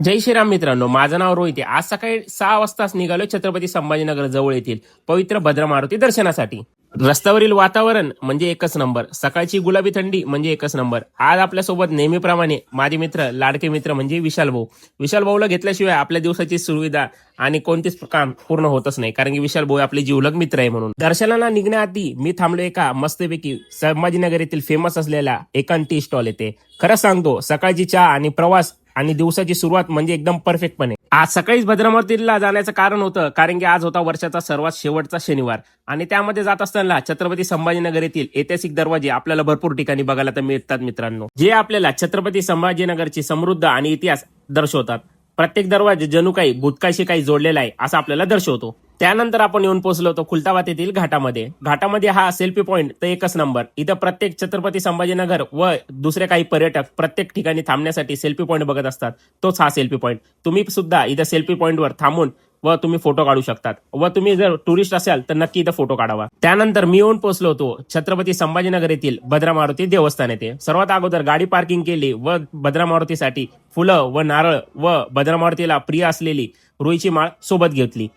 जय श्रीराम मित्रांनो, माझं नाव रोहित आहे. आज सकाळी 6 वाजताच निघालो छत्रपती संभाजीनगर जवळ येथील पवित्र भद्रमारुती दर्शनासाठी. रस्त्यावरील वातावरण म्हणजे एकच नंबर, सकाळची गुलाबी थंडी म्हणजे एकच नंबर. आज आपल्यासोबत नेहमीप्रमाणे माझे मित्र, लाडके मित्र म्हणजे विशाल भाऊ. विशाल भाऊला घेतल्याशिवाय आपल्या दिवसाची सुविधा आणि कोणतेच काम पूर्ण होतच नाही, कारण की विशाल भाऊ आपले जीवलग मित्र आहे. म्हणून दर्शनाला निघण्याआधी मी थांबलो एका मस्तपैकी संभाजीनगर येथील फेमस असलेल्या एकांत टी स्टॉल येथे. खरं सांगतो, सकाळची चहा आणि प्रवास आणि दिवसाची सुरुवात म्हणजे एकदम परफेक्टपणे. आज सकाळीच भद्रामारुतीला जाण्याचं कारण होतं, कारण की आज होता वर्षाचा सर्वात शेवटचा शनिवार आणि त्यामध्ये जात असताना छत्रपती संभाजीनगर येथील ऐतिहासिक दरवाजे आपल्याला भरपूर ठिकाणी बघायला तर मिळतात मित्रांनो, जे आपल्याला छत्रपती संभाजीनगरची समृद्ध आणि इतिहास दर्शवतात. प्रत्येक दरवाजा जणू काही भूतकाळशी काही जोडलेला आहे असं आपल्याला दर्शवतो. त्यानंतर आपण येऊन पोहोचलो होतो खुलताबाद येथील घाटामध्ये हा सेल्फी पॉइंट तर एकच नंबर. इथं प्रत्येक छत्रपती संभाजीनगर व दुसरे काही पर्यटक प्रत्येक ठिकाणी थांबण्यासाठी सेल्फी पॉइंट बघत असतात. तोच हा सेल्फी पॉइंट. तुम्ही सुद्धा इथं सेल्फी पॉइंटवर थांबून व तुम्ही फोटो काढू शकतात व तुम्ही जर टुरिस्ट असाल तर नक्की इथं फोटो काढावा. त्यानंतर मी येऊन पोहोचलो होतो छत्रपती संभाजीनगर येथील भद्रमारुती देवस्थान येथे. सर्वात अगोदर गाडी पार्किंग केली व भद्रमारुतीसाठी फुलं व नारळ व भद्रमारुतीला प्रिय असलेली रुईची माळ सोबत घेतली.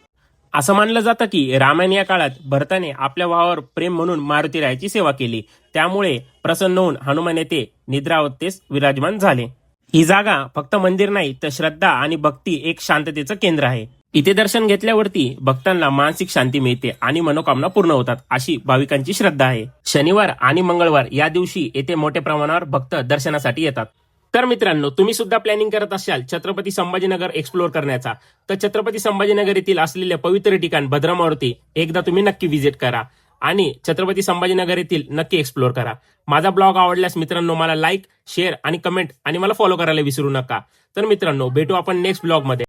असं मानलं जातं की रामायण या काळात भरताने आपल्या भावावर प्रेम म्हणून मारुती रायाची सेवा केली, त्यामुळे प्रसन्न होऊन हनुमान येथे निद्रावस्थेस विराजमान झाले. ही जागा फक्त मंदिर नाही तर श्रद्धा आणि भक्ती एक शांततेचं केंद्र आहे. इथे दर्शन घेतल्यावरती भक्तांना मानसिक शांती मिळते आणि मनोकामना पूर्ण होतात अशी भाविकांची श्रद्धा आहे. शनिवार आणि मंगळवार या दिवशी येथे मोठ्या प्रमाणावर भक्त दर्शनासाठी येतात. तर मित्रांनो, तुम्ही सुद्धा प्लॅनिंग करत असाल छत्रपती संभाजीनगर एक्सप्लोर करण्याचा, तर छत्रपती संभाजीनगर येथील असलेले पवित्र ठिकाण भद्रमारुती एकदा तुम्ही नक्की व्हिजिट करा आणि छत्रपती संभाजीनगर येथील नक्की एक्सप्लोर करा. माझा ब्लॉग आवडल्यास मित्रांनो मला लाईक, शेअर आणि कमेंट आणि मला फॉलो करायला विसरू नका. तर मित्रांनो, भेटू आपण नेक्स्ट ब्लॉग मध्ये.